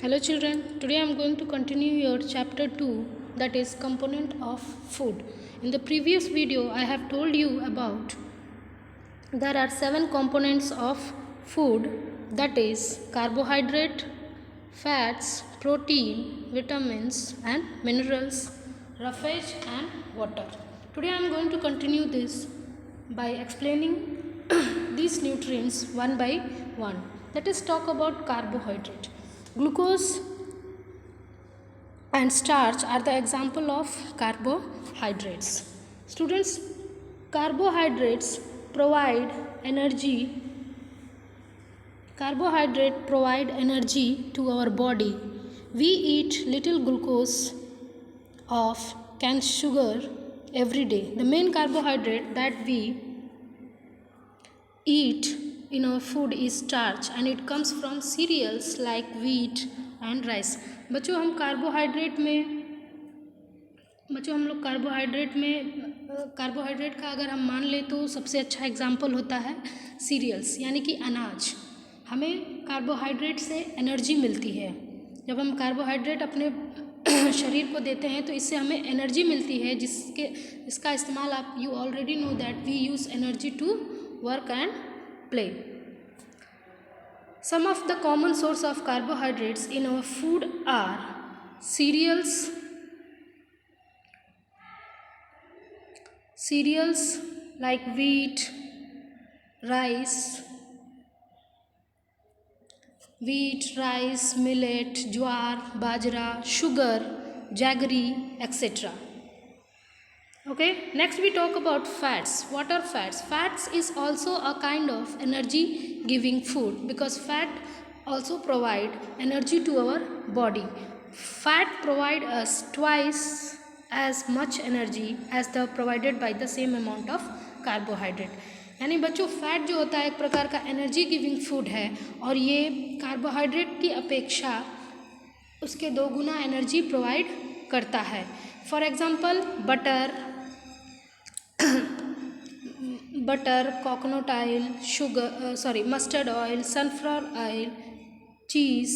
Hello children, today I am going to continue your chapter 2, that is component of food. In the previous video I have told you about there are 7 components of food, that is carbohydrate, fats, protein, vitamins and minerals, roughage and water. Today I am going to continue this by explaining these nutrients one by one. Let us talk about carbohydrate. Glucose and starch are the example of carbohydrates. Students, carbohydrates provide energy. Carbohydrate provide energy to our body. We eat little glucose of canned sugar every day. The main carbohydrate that we eat in our food is starch and it comes from cereals like wheat and rice. बच्चों हम लोग carbohydrate का अगर हम मान लें तो सबसे अच्छा एग्जाम्पल होता है सीरियल्स यानी कि अनाज. हमें कार्बोहाइड्रेट से एनर्जी मिलती है. जब हम कार्बोहाइड्रेट अपने शरीर को देते हैं तो इससे हमें एनर्जी मिलती है इसका इस्तेमाल आप you already know that we use energy to work and play. Some of the common source of carbohydrates in our food are cereals like wheat, rice, millet, jowar, bajra, sugar, jaggery, etc. Okay, next we talk about fats. What are fats? Fats is also a kind of energy giving food because fat also provide energy to our body. Fat provide us twice as much energy as the provided by the same amount of carbohydrate. यानी बच्चों fat जो होता है एक प्रकार का energy giving food है और ये कार्बोहाइड्रेट की अपेक्षा उसके 2 गुना एनर्जी प्रोवाइड करता है. For example butter, coconut oil, mustard oil, sunflower oil, cheese,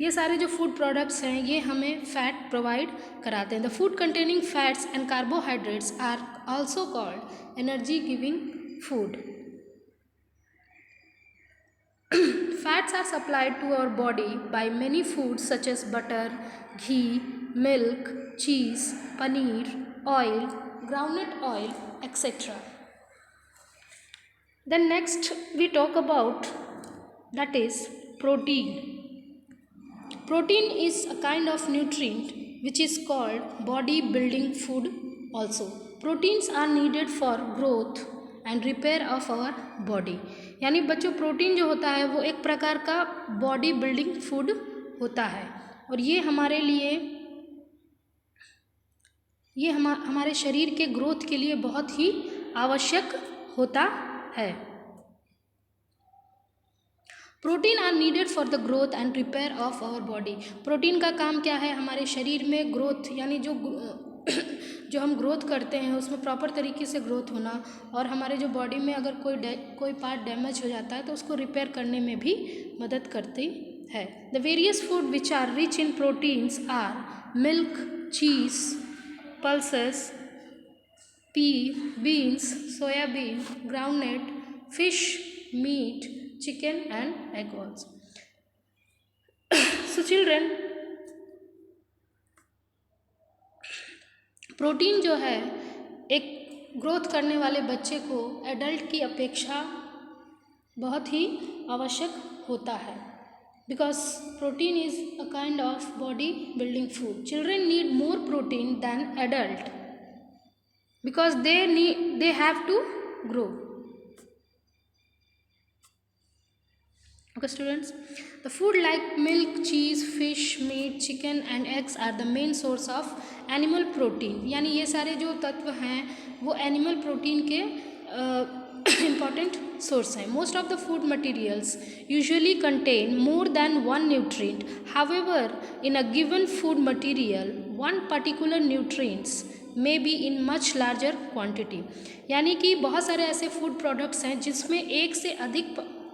ये सारे जो फूड प्रोडक्ट्स हैं ये हमें फैट प्रोवाइड कराते हैं. The food containing fats and carbohydrates are also called energy giving food. Fats are supplied to our body by many foods such as butter, ghee, milk, cheese, paneer, oil, groundnut oil, etc. Then next we talk about that is protein. Protein is a kind of nutrient which is called body building food also. Proteins are needed for growth and repair of our body. यानी बच्चों protein जो होता है वो एक प्रकार का body building food होता है और ये हमारे लिए हमारे शरीर के ग्रोथ के लिए बहुत ही आवश्यक होता है. Protein are needed for the growth and repair of our body. Protein का काम क्या है? हमारे शरीर में ग्रोथ यानी जो हम ग्रोथ करते हैं उसमें प्रॉपर तरीके से ग्रोथ होना और हमारे जो बॉडी में अगर कोई पार्ट डैमेज हो जाता है तो उसको रिपेयर करने में भी मदद करती है. The various food which are rich in proteins are milk, cheese, pulses, pea, beans, soybean, groundnut, fish, meat, chicken and egg also. So children, protein जो है एक ग्रोथ करने वाले बच्चे को एडल्ट की अपेक्षा बहुत ही आवश्यक होता है because protein is a kind of body building food. Children need more protein than adult because they have to grow. Okay students, the food like milk, cheese, fish, meat, chicken and eggs are the main source of animal protein. यानी ये सारे जो तत्व हैं वो animal protein के important source हैं. Most of the food materials usually contain more than one nutrient. However, in a given food material, one particular nutrients may be in much larger quantity. यानी कि बहुत सारे ऐसे फूड प्रोडक्ट्स हैं जिसमें एक से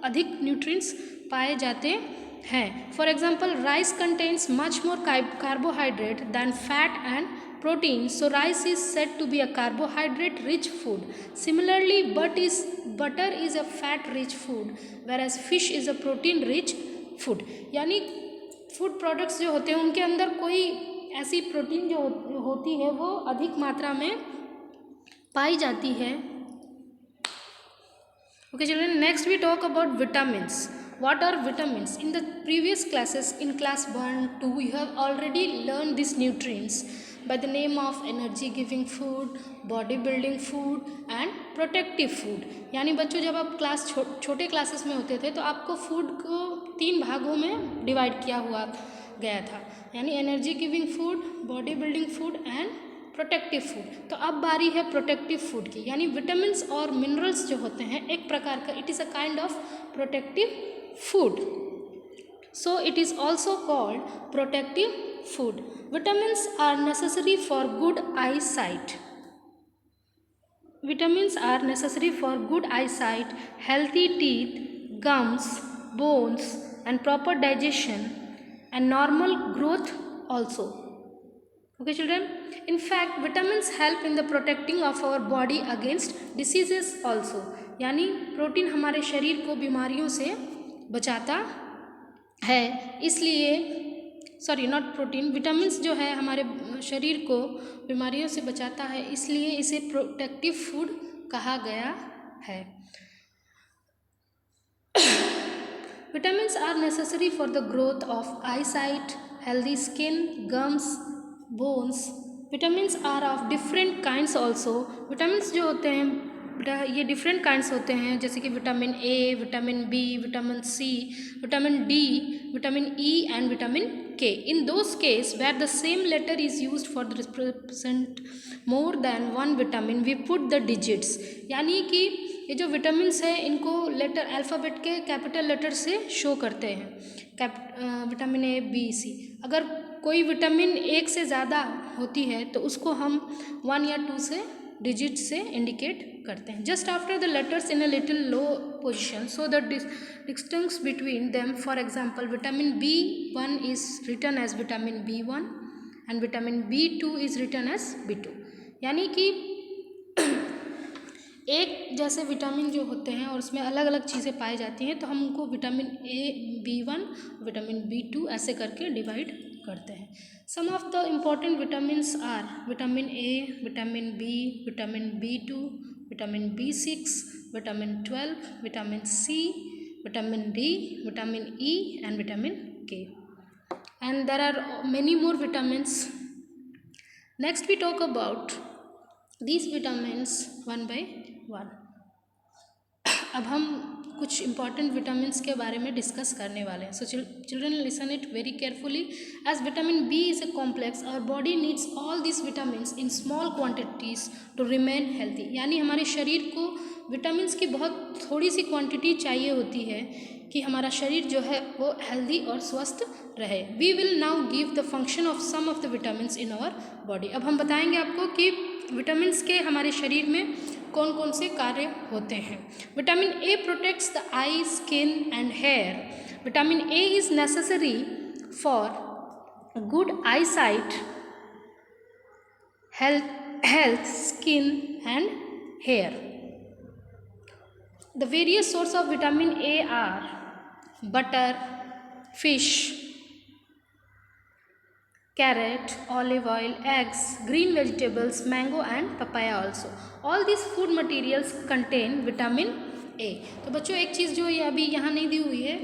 अधिक न्यूट्रिएंट्स पाए जाते हैं. For example rice contains much more carbohydrate than fat and protein, so rice is said to be a carbohydrate rich food. Similarly, butter is a fat rich food, whereas fish is a protein rich food. यानी food products जो होते हैं उनके अंदर कोई ऐसी protein जो होती है वो अधिक मात्रा में पाई जाती है. Okay children, next we talk about vitamins. What are vitamins? In the previous classes, in class 1, 2, you have already learned these nutrients by the name of energy giving food, body building food and protective food. यानी बच्चों जब आप छोटे classes में होते थे तो आपको फूड को 3 भागों में डिवाइड किया हुआ गया था, यानी energy giving food, body building food and protective food. तो अब बारी है प्रोटेक्टिव फूड की, यानी विटामिन्स और मिनरल्स जो होते हैं एक प्रकार का, it is a kind of protective food. So it is also called protective food. Vitamins are necessary for good eyesight. Vitamins are necessary for good eyesight, healthy teeth, gums, bones and proper digestion and normal growth also. Okay children, in fact vitamins help in the protecting of our body against diseases also. यानी protein हमारे शरीर को बीमारियों से बचाता है, इसलिए not protein, vitamins जो है हमारे शरीर को बीमारियों से बचाता है, इसलिए इसे प्रोटेक्टिव फूड कहा गया है. Vitamins are necessary for the growth of eye sight, healthy skin, gums, bones. Vitamins are of different kinds also. Vitamins जो होते हैं ये डिफरेंट काइंड्स होते हैं, जैसे कि vitamin A, vitamin B, vitamin C, vitamin D, vitamin E and vitamin K. In those case where the same letter is used for the represent more than one vitamin we put the digits. यानी कि ये जो vitamins है इनको letter alphabet के capital letter से show करते हैं, विटामिन ए, बी, सी. अगर कोई विटामिन एक से ज़्यादा होती है तो उसको हम 1 या 2 से डिजिट से इंडिकेट करते हैं. Just after the letters in a little low position so the distance between them. For example vitamin B1 is written as vitamin B1 and vitamin B2 is written as B2. यानी कि एक जैसे vitamin जो होते हैं और उसमें अलग अलग चीज़ें पाई जाती हैं, तो हम उनको vitamin A, B1, vitamin B2 ऐसे करके डिवाइड करते हैं. Some of the important vitamins are vitamin A, vitamin B, vitamin B2, vitamin B6, vitamin 12, vitamin C, vitamin D, vitamin E and vitamin K. And there are many more vitamins. Next we talk about these vitamins one by one. अब हम कुछ important vitamins के बारे में discuss करने वाले हैं. So children listen it very carefully. As vitamin B is a complex, our body needs all this vitamins in small quantities to remain healthy. यानी हमारे शरीर को विटामिन्स की बहुत थोड़ी सी क्वांटिटी चाहिए होती है कि हमारा शरीर जो है वो हेल्दी और स्वस्थ रहे. We will now give the function of some of the vitamins in our body. अब हम बताएंगे आपको कि विटामिन्स के हमारे शरीर में कौन कौन से कार्य होते हैं. Vitamin A protects the eye, skin and hair. Vitamin A is necessary for good eye sight, health, skin and hair. The various source of vitamin A are butter, fish, carrot, olive oil, eggs, green vegetables, mango and papaya also. All these food materials contain vitamin A. तो बच्चों एक चीज़ जो ये अभी यहाँ नहीं दी हुई है,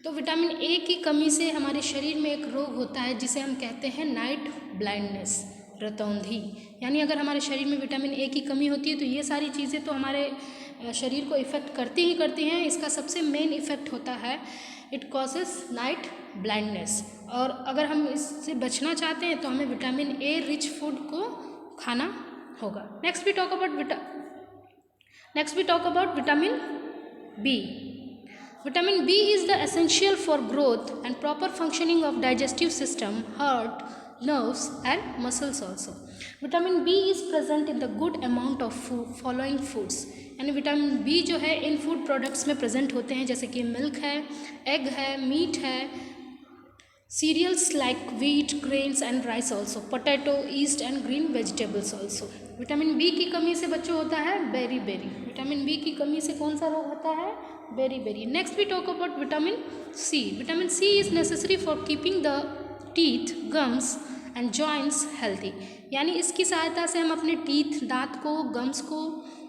तो विटामिन ए की कमी से हमारे शरीर में एक रोग होता है जिसे हम कहते हैं नाइट ब्लाइंडनेस, रतौंधी. यानी अगर हमारे शरीर में विटामिन ए की कमी होती है तो ये सारी चीज़ें तो हमारे शरीर को इफ़ेक्ट करती ही करती हैं. इसका सबसे मेन इफ़ेक्ट होता है इट कॉजेस नाइट ब्लाइंडनेस. और अगर हम इससे बचना चाहते हैं तो हमें विटामिन ए रिच फूड को खाना होगा. Next we talk about vitamin B. Vitamin B is the essential for growth and proper functioning of digestive system, heart, nerves and muscles also. Vitamin B is present in the good amount of following foods. यानी vitamin B जो है इन food products में present होते हैं, जैसे कि milk है, egg है, मीट है, cereals like wheat, grains and rice also, potato, yeast and green vegetables also. Vitamin B की कमी से बच्चों होता है बेरी बेरी. विटामिन बी की कमी से कौन सा रोग होता है? Beriberi. Next we talk about vitamin C. Vitamin C is necessary for keeping the teeth, gums and joints healthy. यानी इसकी सहायता से हम अपने टीथ, दांत को, गम्स को,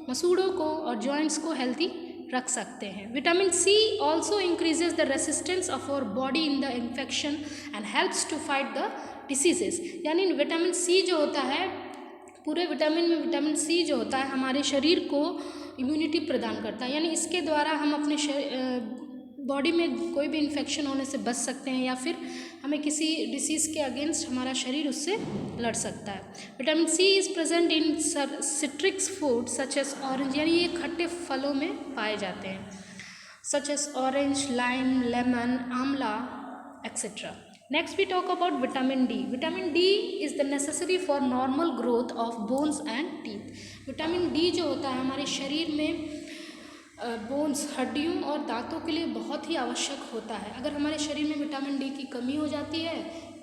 मसूड़ों को और जॉइंट्स को हेल्थी रख सकते हैं. Vitamin C also increases the resistance of our body in the infection and helps to fight the diseases. यानी विटामिन सी जो होता है, पूरे विटामिन में विटामिन सी जो होता है हमारे शरीर को इम्यूनिटी प्रदान करता है. यानी इसके द्वारा हम अपने बॉडी में कोई भी इन्फेक्शन होने से बच सकते हैं या फिर हमें किसी डिसीज़ के अगेंस्ट हमारा शरीर उससे लड़ सकता है. Vitamin C is present in citrus food such as orange. यानी ये खट्टे फलों में पाए जाते हैं, such as orange, lime, lemon, amla etcetera. Next we talk about vitamin D. Vitamin D is the necessary for normal growth of bones and teeth. Vitamin D जो होता है हमारे शरीर में बोन्स, हड्डियों और दांतों के लिए बहुत ही आवश्यक होता है. अगर हमारे शरीर में विटामिन डी की कमी हो जाती है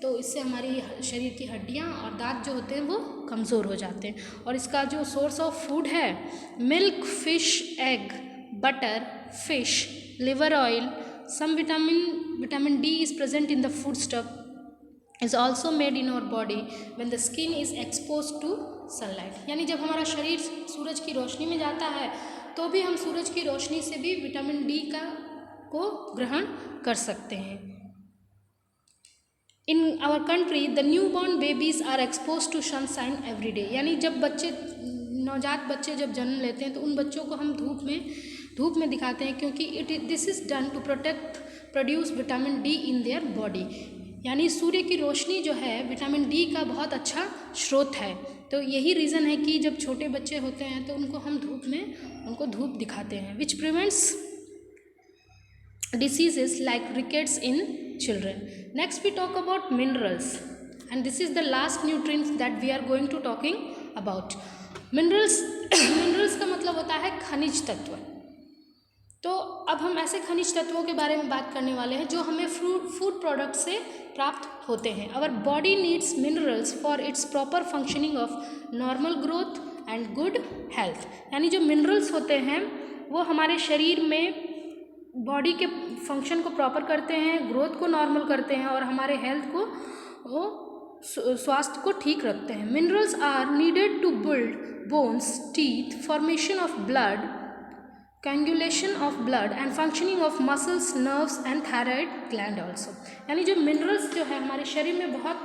तो इससे हमारी शरीर की हड्डियां और दांत जो होते हैं वो कमज़ोर हो जाते हैं. और इसका जो सोर्स ऑफ फूड है, milk, fish, egg, butter, fish, liver oil, some vitamin D is present in the food stuff is also made in our body when the skin is exposed to sunlight. यानी जब हमारा शरीर सूरज की रोशनी में जाता है तो भी हम सूरज की रोशनी से भी विटामिन डी को ग्रहण कर सकते हैं. In our country the newborn babies are expose to sunshine every day. यानी जब नवजात बच्चे जब जन्म लेते हैं तो उन बच्चों को हम धूप में दिखाते हैं, क्योंकि this is done to produce vitamin D in their body. यानी सूर्य की रोशनी जो है विटामिन डी का बहुत अच्छा स्रोत है. तो यही रीज़न है कि जब छोटे बच्चे होते हैं तो उनको हम धूप दिखाते हैं, which prevents diseases like rickets in children. Next we talk about minerals and this is the last nutrients that we are going to talking about. Minerals का मतलब होता है खनिज तत्व. तो अब हम ऐसे खनिज तत्वों के बारे में बात करने वाले हैं जो हमें फूड प्रोडक्ट से प्राप्त होते हैं. Our body needs minerals for its proper functioning of normal growth and good health. यानी जो मिनरल्स होते हैं वो हमारे शरीर में बॉडी के फंक्शन को प्रॉपर करते हैं, ग्रोथ को नॉर्मल करते हैं और हमारे हेल्थ को, वो स्वास्थ्य को ठीक रखते हैं. Minerals are needed to build bones, teeth, formation of blood, coagulation of blood and functioning of muscles, nerves and thyroid gland also. यानी जो मिनरल्स जो है हमारे शरीर में बहुत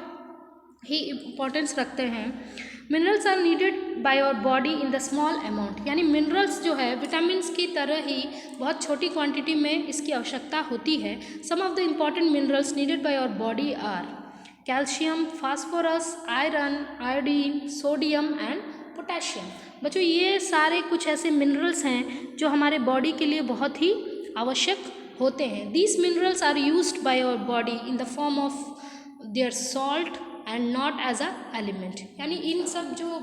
ही इम्पोर्टेंस रखते हैं. Minerals are needed by our body in the small amount. यानी मिनरल्स जो है विटामिन्स की तरह ही बहुत छोटी क्वांटिटी में इसकी आवश्यकता होती है. Some of the important minerals needed by our body are calcium, phosphorus, iron, iodine, sodium and potassium. बच्चों ये सारे कुछ ऐसे मिनरल्स हैं जो हमारे बॉडी के लिए बहुत ही आवश्यक होते हैं. These minerals are used by our body in the form of their salt and not as a element. यानी इन सब जो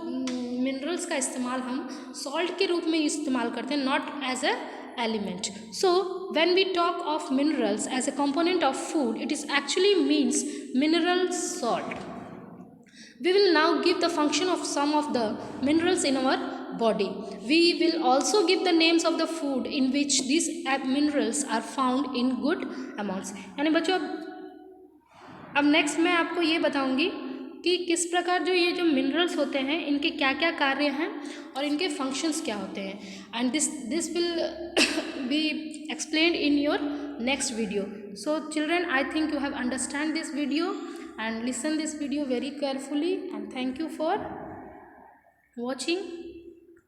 मिनरल्स का इस्तेमाल हम सॉल्ट के रूप में इस्तेमाल करते हैं, not as a element. So when we talk of minerals as a component of food, it is actually means mineral salt. We will now give the function of some of the minerals in our body. We will also give the names of the food in which these minerals are found in good amounts. यानी बच्चों अब next मैं आपको ये बताऊंगी कि किस प्रकार जो ये जो मिनरल्स होते हैं इनके क्या क्या कार्य हैं और इनके फंक्शंस क्या होते हैं. And this will be explained in your next video. So children, I think you have understand this video and listen this video very carefully, and thank you for watching.